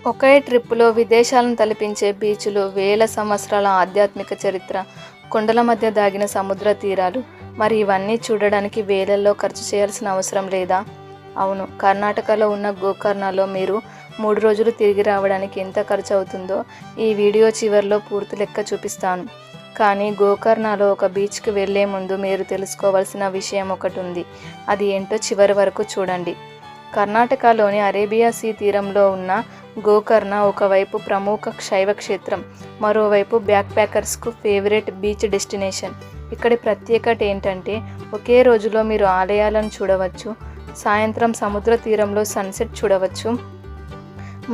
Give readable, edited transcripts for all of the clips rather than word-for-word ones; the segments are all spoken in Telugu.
ఒకే ట్రిప్పులో విదేశాలను తలపించే బీచ్లు, వేల సంవత్సరాల ఆధ్యాత్మిక చరిత్ర, కొండల మధ్య దాగిన సముద్ర తీరాలు, మరి ఇవన్నీ చూడడానికి వేలల్లో ఖర్చు చేయాల్సిన అవసరం లేదా? అవును, కర్ణాటకలో ఉన్న గోకర్ణలో మీరు 3 రోజులు తిరిగి రావడానికి ఎంత ఖర్చు అవుతుందో ఈ వీడియో చివరిలో పూర్తి లెక్క చూపిస్తాను. కానీ గోకర్ణలో ఒక బీచ్కి వెళ్లే ముందు మీరు తెలుసుకోవాల్సిన విషయం ఒకటి ఉంది. అది ఏంటో చివరి వరకు చూడండి. కర్ణాటకలోని అరేబియా సీ తీరంలో ఉన్న గోకర్ణ ఒకవైపు ప్రముఖ శైవ క్షేత్రం, మరోవైపు బ్యాక్ ప్యాకర్స్కు ఫేవరెట్ బీచ్ డెస్టినేషన్. ఇక్కడి ప్రత్యేకత ఏంటంటే ఒకే రోజులో మీరు ఆలయాలను చూడవచ్చు, సాయంత్రం సముద్ర తీరంలో సన్సెట్ చూడవచ్చు,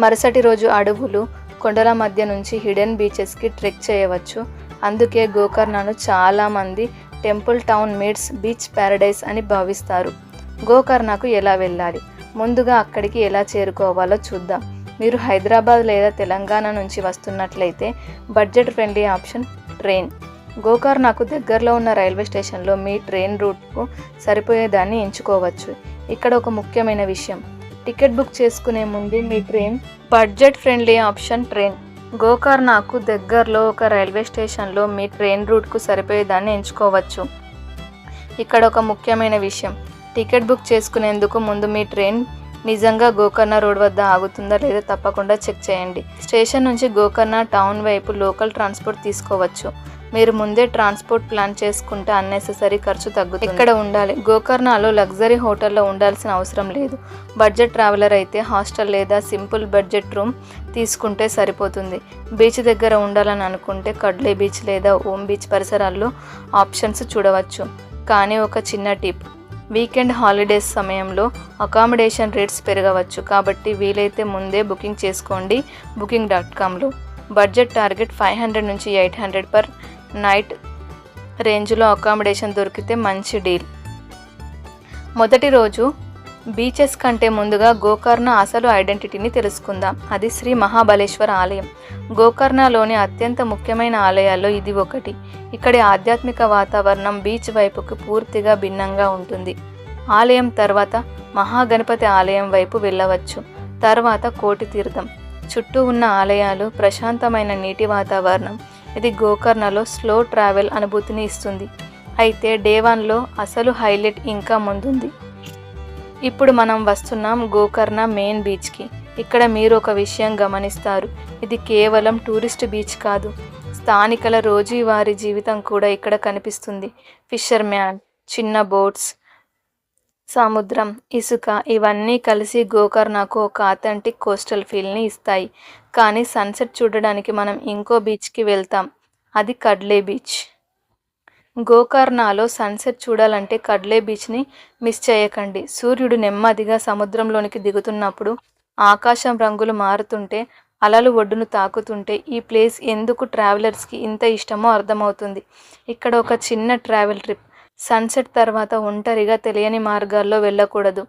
మరుసటి రోజు అడవులు, కొండల మధ్య నుంచి హిడెన్ బీచెస్కి ట్రెక్ చేయవచ్చు. అందుకే గోకర్ణను చాలామంది temple town meets beach paradise అని భావిస్తారు. గోకర్ణకు ఎలా వెళ్ళాలి? ముందుగా అక్కడికి ఎలా చేరుకోవాలో చూద్దాం. మీరు హైదరాబాద్ లేదా తెలంగాణ నుంచి వస్తున్నట్లయితే బడ్జెట్ ఫ్రెండ్లీ ఆప్షన్ ట్రైన్. గోకర్ణకు దగ్గరలో ఉన్న రైల్వే స్టేషన్లో మీ ట్రైన్ రూట్కు సరిపోయేదాన్ని ఎంచుకోవచ్చు. ఇక్కడ ఒక ముఖ్యమైన విషయం, టికెట్ బుక్ చేసుకునే ముందు మీ train budget friendly option train. గోకర్ణకు దగ్గరలో ఒక రైల్వే స్టేషన్లో మీ ట్రైన్ రూట్కు సరిపోయేదాన్ని ఎంచుకోవచ్చు. ఇక్కడ ఒక ముఖ్యమైన విషయం, టికెట్ బుక్ చేసుకునేందుకు ముందు మీ ట్రైన్ నిజంగా గోకర్ణ రోడ్ వద్ద ఆగుతుందా లేదా తప్పకుండా చెక్ చేయండి. స్టేషన్ నుంచి గోకర్ణ టౌన్ వైపు లోకల్ ట్రాన్స్పోర్ట్ తీసుకోవచ్చు. మీరు ముందే ట్రాన్స్పోర్ట్ ప్లాన్ చేసుకుంటే అన్నెసెసరీ ఖర్చు తగ్గుతుంది. ఇక్కడ ఉండాలి. గోకర్ణలో లగ్జరీ హోటల్లో ఉండాల్సిన అవసరం లేదు. బడ్జెట్ ట్రావెలర్ అయితే హాస్టల్ లేదా సింపుల్ బడ్జెట్ రూమ్ తీసుకుంటే సరిపోతుంది. బీచ్ దగ్గర ఉండాలని అనుకుంటే కడ్లే బీచ్ లేదా ఓం బీచ్ పరిసరాల్లో ఆప్షన్స్ చూడవచ్చు. కానీ ఒక చిన్న టిప్, వీకెండ్ హాలిడేస్ సమయంలో అకామిడేషన్ రేట్స్ పెరగవచ్చు. కాబట్టి వీలైతే ముందే బుకింగ్ చేసుకోండి. booking.comలో బడ్జెట్ టార్గెట్ 500 నుంచి 800 పర్ నైట్ రేంజ్లో అకామిడేషన్ దొరికితే మంచి డీల్. మొదటి రోజు బీచెస్ కంటే ముందుగా గోకర్ణ అసలు ఐడెంటిటీని తెలుసుకుందాం. అది శ్రీ మహాబలేశ్వర ఆలయం. గోకర్ణలోని అత్యంత ముఖ్యమైన ఆలయాల్లో ఇది ఒకటి. ఇక్కడి ఆధ్యాత్మిక వాతావరణం బీచ్ వైపుకు పూర్తిగా భిన్నంగా ఉంటుంది. ఆలయం తర్వాత మహాగణపతి ఆలయం వైపు వెళ్ళవచ్చు. తర్వాత కోటి తీర్థం. చుట్టూ ఉన్న ఆలయాలు, ప్రశాంతమైన నీటి వాతావరణం ఇది గోకర్ణలో స్లో ట్రావెల్ అనుభూతిని ఇస్తుంది. అయితే డే 1లో అసలు హైలైట్ ఇంకా ముందుంది. ఇప్పుడు మనం వస్తున్నాం గోకర్ణ మెయిన్ బీచ్కి. ఇక్కడ మీరు ఒక విషయం గమనిస్తారు, ఇది కేవలం టూరిస్ట్ బీచ్ కాదు, స్థానికుల రోజువారీ జీవితం కూడా ఇక్కడ కనిపిస్తుంది. ఫిషర్ మ్యాన్, చిన్న బోట్స్, సముద్రం, ఇసుక ఇవన్నీ కలిసి గోకర్ణకు ఒక అథెంటిక్ కోస్టల్ ఫీల్ని ఇస్తాయి. కానీ సన్సెట్ చూడడానికి మనం ఇంకో బీచ్కి వెళ్తాం, అది కడ్లే బీచ్. గోకర్ణలో సన్సెట్ చూడాలంటే కడ్లే బీచ్ని మిస్ చేయకండి. సూర్యుడు నెమ్మదిగా సముద్రంలోనికి దిగుతున్నప్పుడు ఆకాశం రంగులు మారుతుంటే, అలలు ఒడ్డును తాకుతుంటే ఈ ప్లేస్ ఎందుకు ట్రావెలర్స్కి ఇంత ఇష్టమో అర్థమవుతుంది. ఇక్కడ ఒక చిన్న ట్రావెల్ ట్రిప్, సన్సెట్ తర్వాత ఒంటరిగా తెలియని మార్గాల్లో వెళ్ళకూడదు.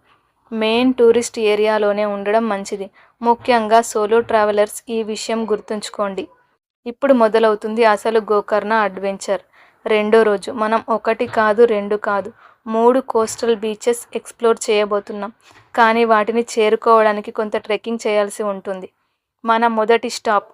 మెయిన్ టూరిస్ట్ ఏరియాలోనే ఉండడం మంచిది. ముఖ్యంగా సోలో ట్రావెలర్స్ ఈ విషయం గుర్తుంచుకోండి. ఇప్పుడు మొదలవుతుంది అసలు గోకర్ణ అడ్వెంచర్. రెండో రోజు మనం 1 కాదు 2 కాదు 3 కోస్టల్ బీచెస్ ఎక్స్ప్లోర్ చేయబోతున్నాం. కానీ వాటిని చేరుకోవడానికి కొంత ట్రెక్కింగ్ చేయాల్సి ఉంటుంది. మన మొదటి స్టాప్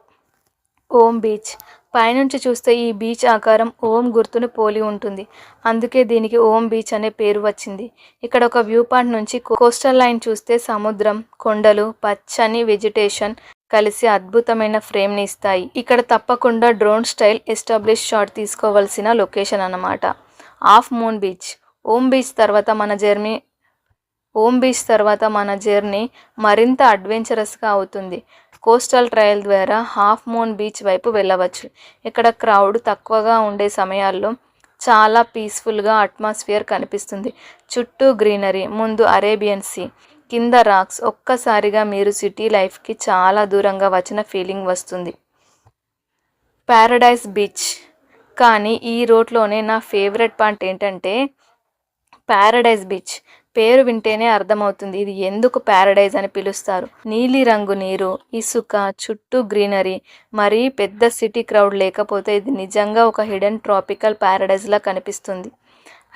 ఓం బీచ్. పైనుంచి చూస్తే ఈ బీచ్ ఆకారం ఓం గుర్తును పోలి ఉంటుంది. అందుకే దీనికి ఓం బీచ్ అనే పేరు వచ్చింది. ఇక్కడ ఒక వ్యూ పాయింట్ నుంచి కోస్టల్ లైన్ చూస్తే సముద్రం, కొండలు, పచ్చని వెజిటేషన్ కలిసి అద్భుతమైన ఫ్రేమ్ని ఇస్తాయి. ఇక్కడ తప్పకుండా డ్రోన్ స్టైల్ ఎస్టాబ్లిష్ షాట్ తీసుకోవాల్సిన లొకేషన్ అన్నమాట. Half moon beach. Om beach తర్వాత మన జర్నీ మరింత అడ్వెంచరస్గా అవుతుంది. కోస్టల్ ట్రయల్ ద్వారా హాఫ్ మూన్ బీచ్ వైపు వెళ్ళవచ్చు. ఇక్కడ క్రౌడ్ తక్కువగా ఉండే సమయాల్లో చాలా పీస్ఫుల్గా అట్మాస్ఫియర్ కనిపిస్తుంది. చుట్టూ గ్రీనరీ, ముందు అరేబియన్ సీ, కింద రాక్స్. ఒక్కసారిగా మీరు సిటీ లైఫ్కి చాలా దూరంగా వచ్చిన ఫీలింగ్ వస్తుంది. Paradise beach. కానీ ఈ రోడ్లోనే నా ఫేవరెట్ పాయింట్ ఏంటంటే ప్యారడైజ్ బీచ్. పేరు వింటేనే అర్థమవుతుంది ఇది ఎందుకు ప్యారడైజ్ అని పిలుస్తారు. నీలి రంగు నీరు, ఇసుక, చుట్టూ గ్రీనరీ, మరీ పెద్ద సిటీ క్రౌడ్ లేకపోతే ఇది నిజంగా ఒక హిడెన్ ట్రాపికల్ ప్యారడైజ్లా కనిపిస్తుంది.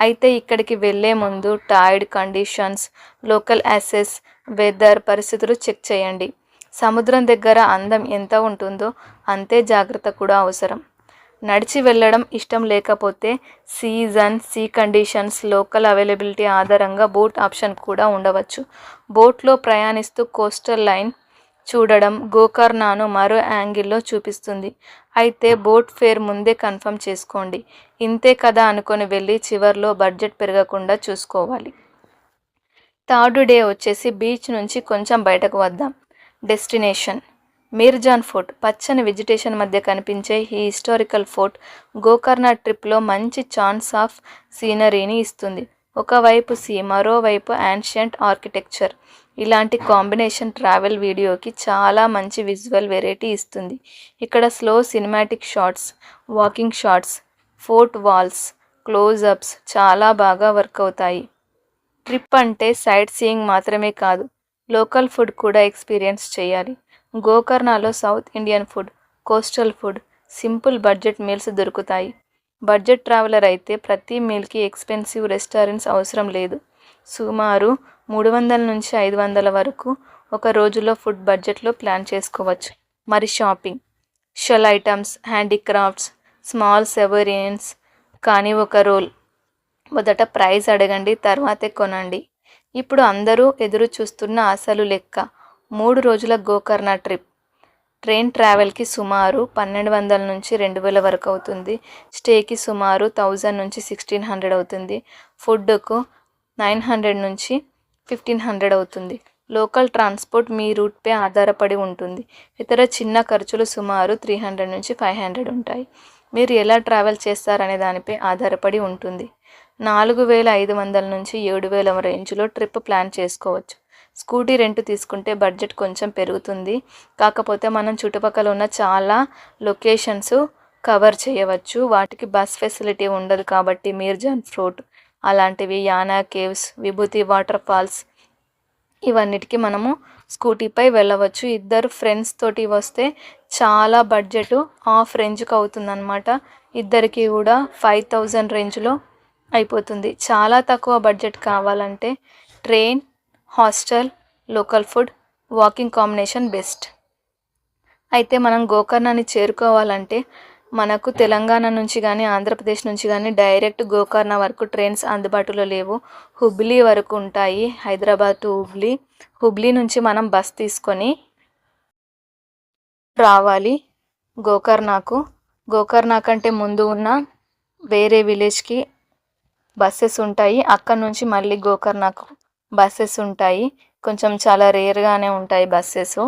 అయితే ఇక్కడికి వెళ్ళే ముందు టైడ్ కండిషన్స్, లోకల్ యాసెస్, వెదర్ పరిస్థితులు చెక్ చేయండి. సముద్రం దగ్గర అందం ఎంత ఉంటుందో అంతే జాగ్రత్త కూడా అవసరం. నడిచి వెళ్ళడం ఇష్టం లేకపోతే season, sea conditions, local availability ఆధారంగా బోట్ ఆప్షన్ కూడా ఉండవచ్చు. బోట్లో ప్రయాణిస్తూ కోస్టల్ లైన్ చూడడం గోకర్ణను మరో యాంగిల్లో చూపిస్తుంది. అయితే బోట్ ఫేర్ ముందే కన్ఫర్మ్ చేసుకోండి. ఇంతే కదా అనుకొని వెళ్ళి చివర్లో బడ్జెట్ పెరగకుండా చూసుకోవాలి. థర్డ్ డే వచ్చేసి బీచ్ నుంచి కొంచెం బయటకు వద్దాం. Destination Mirjan fort. పచ్చని వెజిటేషన్ మధ్య కనిపించే ఈ హిస్టారికల్ ఫోర్ట్ గోకర్ణ ట్రిప్లో మంచి ఛాన్స్ ఆఫ్ సీనరీని ఇస్తుంది. ఒకవైపు సీ, మరోవైపు యాన్షియంట్ ఆర్కిటెక్చర్. ఇలాంటి కాంబినేషన్ ట్రావెల్ వీడియోకి చాలా మంచి విజువల్ వెరైటీ ఇస్తుంది. ఇక్కడ slow cinematic shots, walking shots, fort walls, closeups చాలా బాగా వర్క్ అవుతాయి. ట్రిప్ అంటే సైట్ సీయింగ్ మాత్రమే కాదు, లోకల్ ఫుడ్ కూడా ఎక్స్పీరియన్స్ చేయాలి. గోకర్ణలో South Indian food, coastal food, simple budget meals దొరుకుతాయి. బడ్జెట్ ట్రావెలర్ అయితే ప్రతి మీల్కి ఎక్స్పెన్సివ్ రెస్టారెంట్స్ అవసరం లేదు. సుమారు 300 నుంచి 500 వరకు ఒక రోజులో ఫుడ్ బడ్జెట్లో ప్లాన్ చేసుకోవచ్చు. మరి shopping, shell items, handicrafts, small souvenirs కానీ ఒక రోల్. మొదట ప్రైస్ అడగండి, తర్వాతే కొనండి. ఇప్పుడు అందరూ ఎదురు చూస్తున్న అసలు లెక్క, 3 రోజుల గోకర్ణ ట్రిప్. ట్రైన్ ట్రావెల్కి సుమారు 1200 నుంచి 2000 వరకు అవుతుంది. స్టేకి సుమారు 1000 నుంచి 1600 అవుతుంది. ఫుడ్కు 900 నుంచి 1500 అవుతుంది. లోకల్ ట్రాన్స్పోర్ట్ మీ రూట్పై ఆధారపడి ఉంటుంది. ఇతర చిన్న ఖర్చులు సుమారు 300 నుంచి 500 ఉంటాయి. మీరు ఎలా ట్రావెల్ చేస్తారనే దానిపై ఆధారపడి ఉంటుంది. 4500 నుంచి 7000 రేంజ్లో ట్రిప్ ప్లాన్ చేసుకోవచ్చు. స్కూటీ రెంట్ తీసుకుంటే బడ్జెట్ కొంచెం పెరుగుతుంది. కాకపోతే మనం చుట్టుపక్కల ఉన్న చాలా లొకేషన్స్ కవర్ చేయవచ్చు. వాటికి బస్ ఫెసిలిటీ ఉండదు కాబట్టి మీర్జాన్ ఫోర్ట్ అలాంటివి, యానా కేవ్స్, విభూతి వాటర్ ఫాల్స్ ఇవన్నిటికీ మనము స్కూటీపై వెళ్ళవచ్చు. ఇద్దరు ఫ్రెండ్స్ తోటి వస్తే చాలా బడ్జెట్ ఆఫ్ రేంజ్కి అవుతుందన్నమాట. ఇద్దరికి కూడా 5000 రేంజ్లో అయిపోతుంది. చాలా తక్కువ బడ్జెట్ కావాలంటే train, hostel, local food, walking combination best. అయితే మనం గోకర్ణని చేరుకోవాలంటే మనకు తెలంగాణ నుంచి కానీ ఆంధ్రప్రదేశ్ నుంచి కానీ డైరెక్ట్ గోకర్ణ వరకు ట్రైన్స్ అందుబాటులో లేవు. హుబ్లీ వరకు ఉంటాయి, హైదరాబాద్ టు హుబ్లీ. హుబ్లీ నుంచి మనం బస్ తీసుకొని రావాలి గోకర్ణకు. గోకర్ణ కంటే ముందు ఉన్న వేరే విలేజ్కి బస్సెస్ ఉంటాయి. అక్కడ నుంచి మళ్ళీ గోకర్ణకు బస్సెస్ ఉంటాయి. కొంచెం చాలా రేర్గానే ఉంటాయి బస్సెస్.